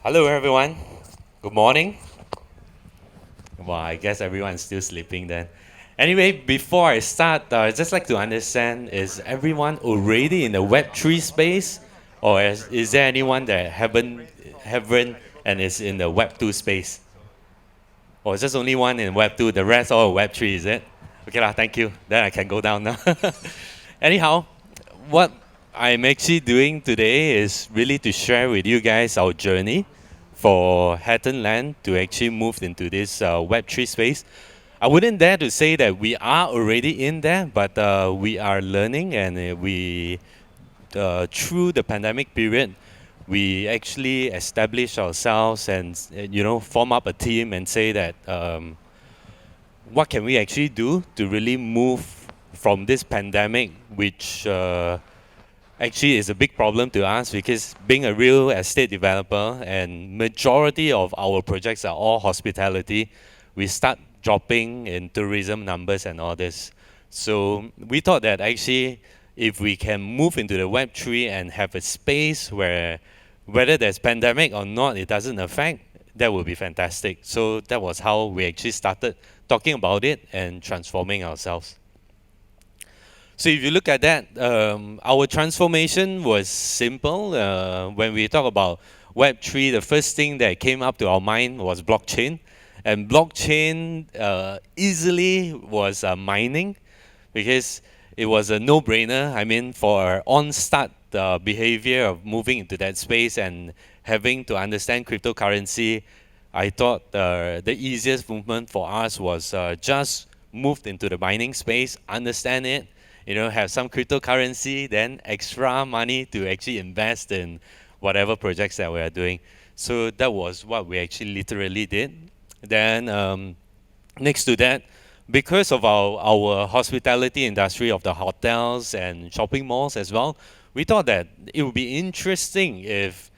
Hello, everyone. Good morning. Well, I guess everyone's still sleeping then. Anyway, before I start, I'd just like to understand, is everyone already in the Web3 space? Or is there anyone that haven't and is in the Web2 space? Or is just only one in Web2, the rest all Web3, is it? Okay, lah, thank you. Then I can go down now. Anyhow, what I'm actually doing today is really to share with you guys our journey for Hatten Land to actually move into this Web3 space. I wouldn't dare to say that we are already in there, but we are learning, and through the pandemic period, we actually establish ourselves and form up a team and say that what can we actually do to really move from this pandemic, which actually is a big problem to us because being a real estate developer and majority of our projects are all hospitality, we start dropping in tourism numbers and all this. So we thought that actually if we can move into the Web3 and have a space where whether there's pandemic or not, it doesn't affect, that would be fantastic. So that was how we actually started talking about it and transforming ourselves. So if you look at that, our transformation was simple. When we talk about Web3, the first thing that came up to our mind was blockchain. And blockchain easily was mining because it was a no-brainer. I mean, for on-start behavior of moving into that space and having to understand cryptocurrency, I thought the easiest movement for us was just move into the mining space, understand it, have some cryptocurrency, then extra money to actually invest in whatever projects that we are doing. So that was what we actually literally did. Then next to that, because of our hospitality industry of the hotels and shopping malls as well, we thought that it would be interesting if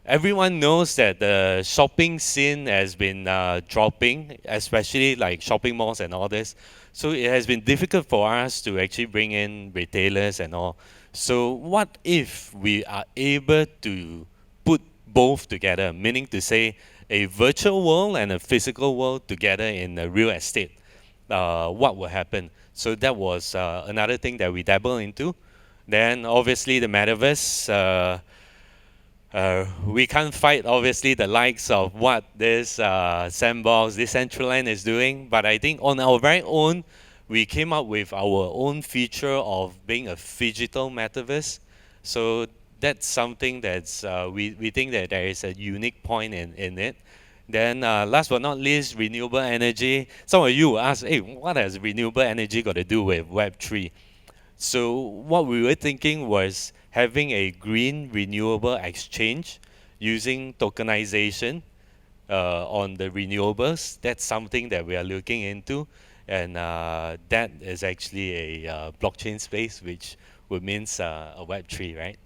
everyone knows that the shopping scene has been dropping, especially like shopping malls and all this. So it has been difficult for us to actually bring in retailers and all. So what if we are able to put both together, meaning to say a virtual world and a physical world together in a real estate? What will happen? So that was another thing that we dabble into. Then obviously the metaverse. We can't fight obviously the likes of what this sandbox, this Decentraland is doing, but I think on our very own, we came up with our own feature of being a phygital metaverse. So that's something that's we think that there is a unique point in it. Then last but not least, renewable energy. Some of you will ask, hey, what has renewable energy got to do with Web3? So what we were thinking was having a green renewable exchange using tokenization on the renewables. That's something that we are looking into, and that is actually a blockchain space, which would means a Web3, right?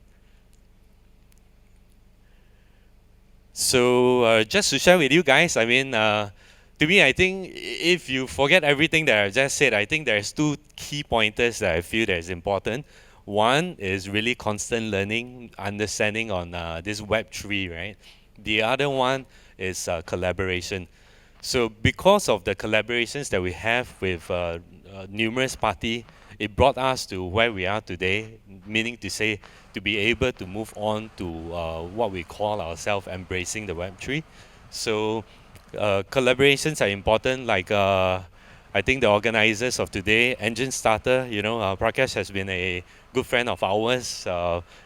So just to share with you guys, I mean, to me, I think if you forget everything that I just said, I think there's two key pointers that I feel that is important. One is really constant learning, understanding on this Web3, right? The other one is collaboration. So because of the collaborations that we have with numerous party, it brought us to where we are today, meaning to say to be able to move on to what we call ourselves embracing the Web3. So collaborations are important. Like I think the organizers of today, Engine Starter, Prakash has been a good friend of ours,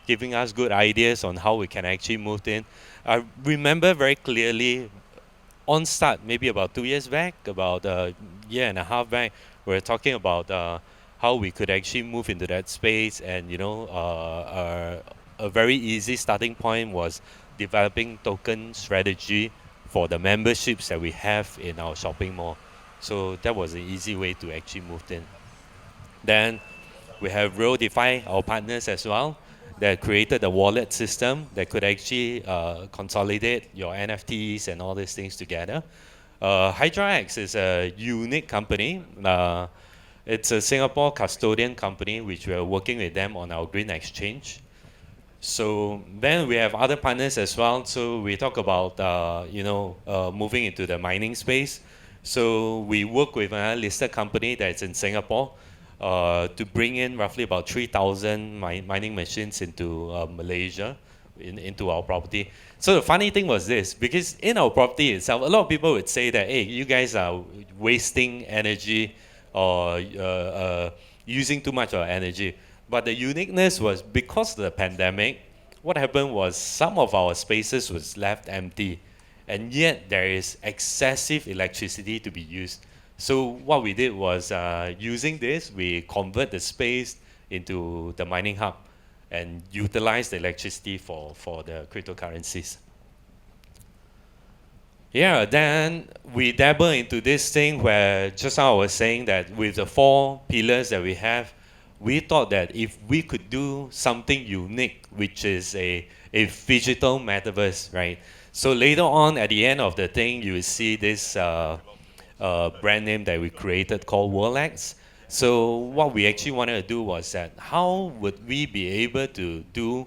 giving us good ideas on how we can actually move in. I remember very clearly on start, maybe about 2 years back, about a year and a half back, we were talking about how we could actually move into that space, and a very easy starting point was developing token strategy for the memberships that we have in our shopping mall. So that was an easy way to actually move in. Then we have Real DeFi, our partners as well, that created a wallet system that could actually consolidate your NFTs and all these things together. HydraX is a unique company. It's a Singapore custodian company, which we are working with them on our green exchange. So then we have other partners as well. So we talk about moving into the mining space. So we work with a listed company that's in Singapore to bring in roughly about 3,000 mining machines into Malaysia, into our property. So the funny thing was this, because in our property itself, a lot of people would say that, hey, you guys are wasting energy or using too much of energy. But the uniqueness was because of the pandemic, what happened was some of our spaces was left empty, and yet there is excessive electricity to be used. So what we did was using this, we convert the space into the mining hub and utilize the electricity for the cryptocurrencies. Yeah, then we dabble into this thing where just now I was saying that with the four pillars that we have, we thought that if we could do something unique, which is a digital metaverse, right? So later on at the end of the thing, you will see this brand name that we created called WorldX. So what we actually wanted to do was that how would we be able to do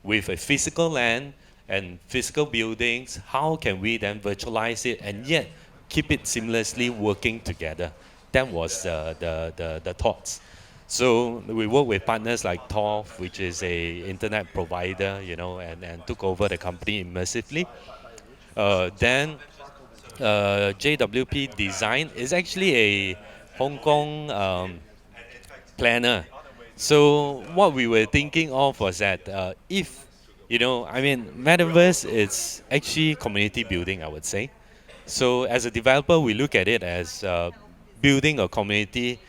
with a physical land and physical buildings, how can we then virtualize it and yet keep it seamlessly working together? That was the thoughts. So we work with partners like TOF, which is a internet provider, and took over the company immersively. Then JWP Design is actually a Hong Kong planner. So what we were thinking of was that if, I mean, metaverse is actually community building, I would say. So as a developer, we look at it as building a community,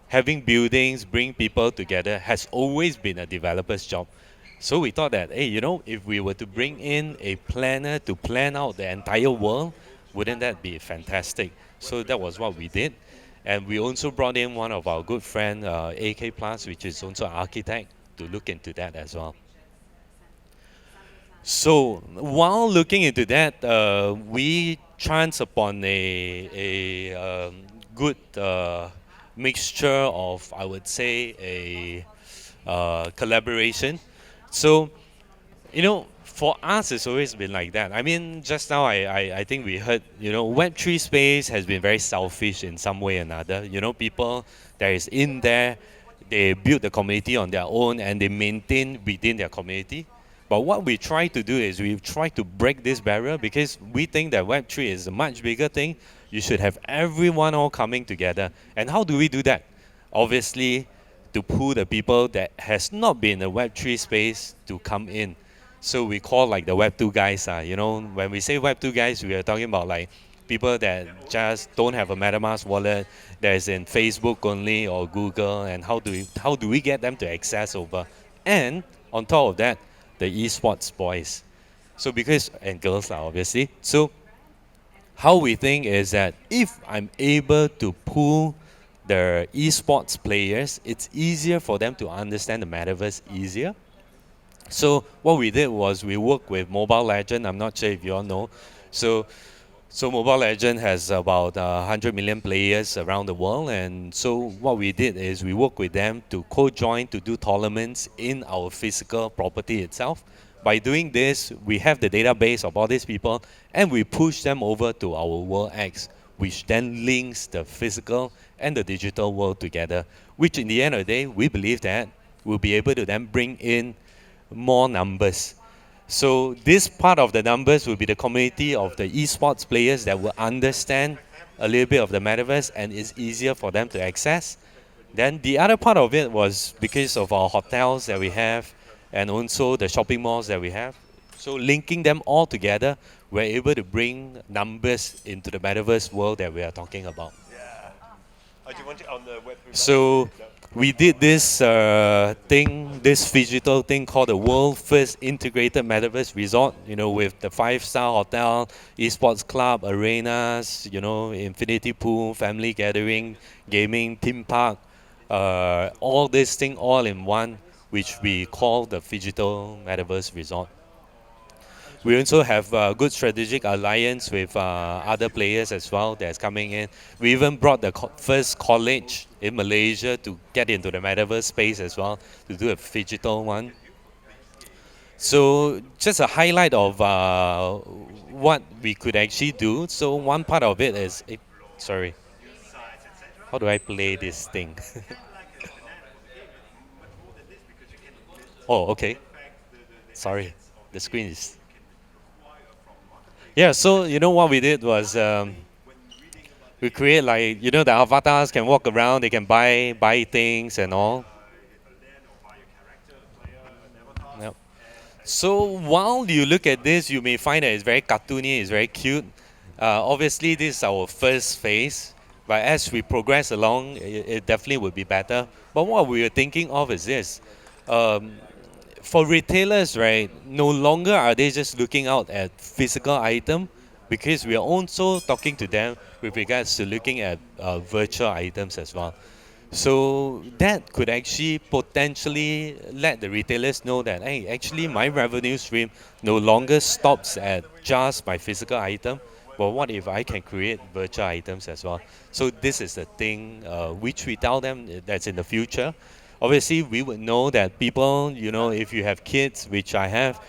having buildings, bring people together has always been a developer's job. So we thought that, hey, if we were to bring in a planner to plan out the entire world, wouldn't that be fantastic? So that was what we did. And we also brought in one of our good friend, AK Plus, which is also an architect, to look into that as well. So while looking into that, we chance upon a good mixture of, I would say, a collaboration. So for us, it's always been like that. I mean, just now I think we heard, Web3 space has been very selfish in some way or another. People that is in there, they build the community on their own and they maintain within their community. But what we try to do is we try to break this barrier because we think that Web3 is a much bigger thing. You should have everyone all coming together. And how do we do that? Obviously, to pull the people that has not been in the Web3 space to come in. So we call like the Web2 guys. When we say Web2 guys, we are talking about like people that just don't have a MetaMask wallet, that is in Facebook only or Google, and how do we get them to access over? And on top of that, the esports boys. So because and girls are obviously. So how we think is that if I'm able to pull the esports players, it's easier for them to understand the metaverse easier. So what we did was we worked with Mobile Legend. I'm not sure if you all know. So so Mobile Legend has about 100 million players around the world, and so what we did is we worked with them to co-join to do tournaments in our physical property itself. By doing this, we have the database of all these people, and we push them over to our World X, which then links the physical and the digital world together. Which, in the end of the day, we believe that we'll be able to then bring in more numbers. So this part of the numbers will be the community of the esports players that will understand a little bit of the metaverse and it's easier for them to access. Then the other part of it was because of our hotels that we have and also the shopping malls that we have. So linking them all together, we're able to bring numbers into the metaverse world that we are talking about. So we did this thing, this digital thing called the world first integrated metaverse resort. With the 5-star hotel, esports club, arenas, infinity pool, family gathering, gaming, theme park, all this thing all in one, which we call the digital metaverse resort. We also have a good strategic alliance with other players as well that's coming in. We even brought the first college in Malaysia to get into the metaverse space as well, to do a digital one. So just a highlight of what we could actually do. So one part of it is, sorry, how do I play this thing? Oh, okay. Sorry, the screen is. Yeah. So you know what we did was we create like the avatars can walk around, they can buy things and all. Yep. So while you look at this, you may find that it's very cartoony, it's very cute. Obviously, this is our first phase, but as we progress along, it definitely would be better. But what we were thinking of is this. Um, for retailers, right, no longer are they just looking out at physical item because we are also talking to them with regards to looking at virtual items as well. So that could actually potentially let the retailers know that, hey, actually my revenue stream no longer stops at just my physical item, but what if I can create virtual items as well? So this is the thing which we tell them that's in the future. Obviously, we would know that people, if you have kids, which I have,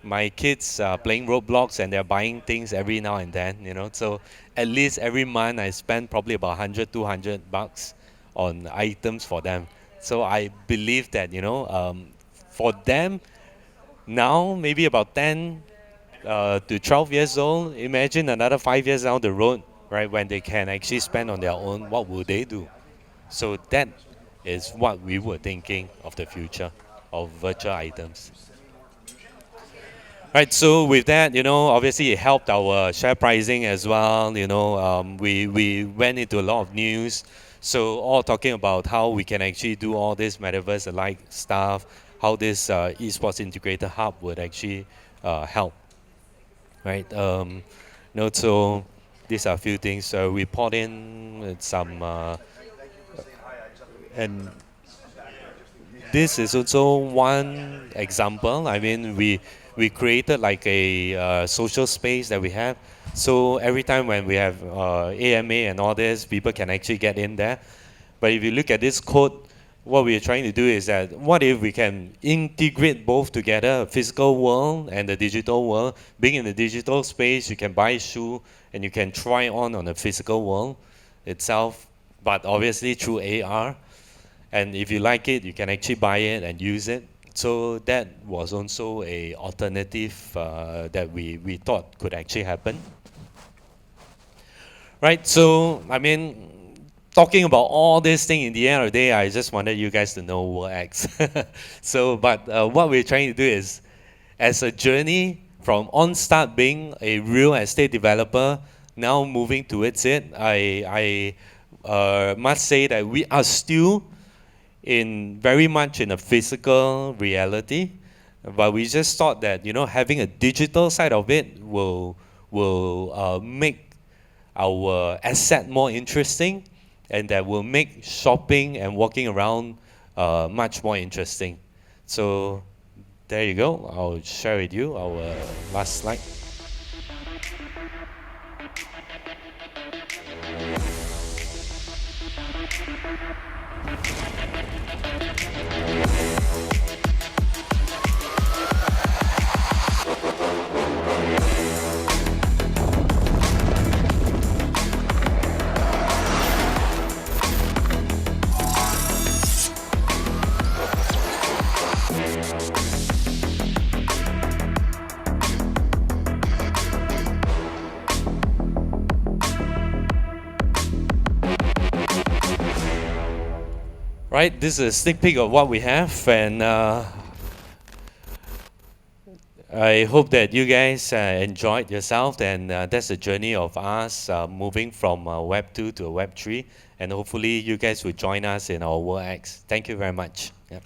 my kids are playing Roblox and they're buying things every now and then, So at least every month I spend probably about 100, 200 bucks on items for them. So I believe that, for them now, maybe about 10 to 12 years old, imagine another 5 years down the road, right, when they can actually spend on their own, what will they do? So that is what we were thinking of the future of virtual items. Right, so with that, obviously it helped our share pricing as well. We went into a lot of news. So all talking about how we can actually do all this metaverse-alike stuff, how this esports integrator hub would actually help, right? So these are a few things. We poured in some, and this is also one example. I mean, we created like a social space that we have. So every time when we have AMA and all this, people can actually get in there. But if you look at this code, what we're trying to do is that what if we can integrate both together, a physical world and the digital world. Being in the digital space, you can buy a shoe and you can try on the physical world itself, but obviously through AR. And if you like it, you can actually buy it and use it. So that was also a alternative that we thought could actually happen. Right, so I mean, talking about all this thing in the end of the day, I just wanted you guys to know what X. So, but what we're trying to do is, as a journey from on start being a real estate developer, now moving towards it, I must say that we are still in very much in a physical reality, but we just thought that having a digital side of it will make our asset more interesting, and that will make shopping and walking around much more interesting. So there you go. I'll share with you our last slide. Right, this is a sneak peek of what we have, and I hope that you guys enjoyed yourself, and that's the journey of us moving from Web 2 to Web 3, and hopefully you guys will join us in our World X. Thank you very much. Yep.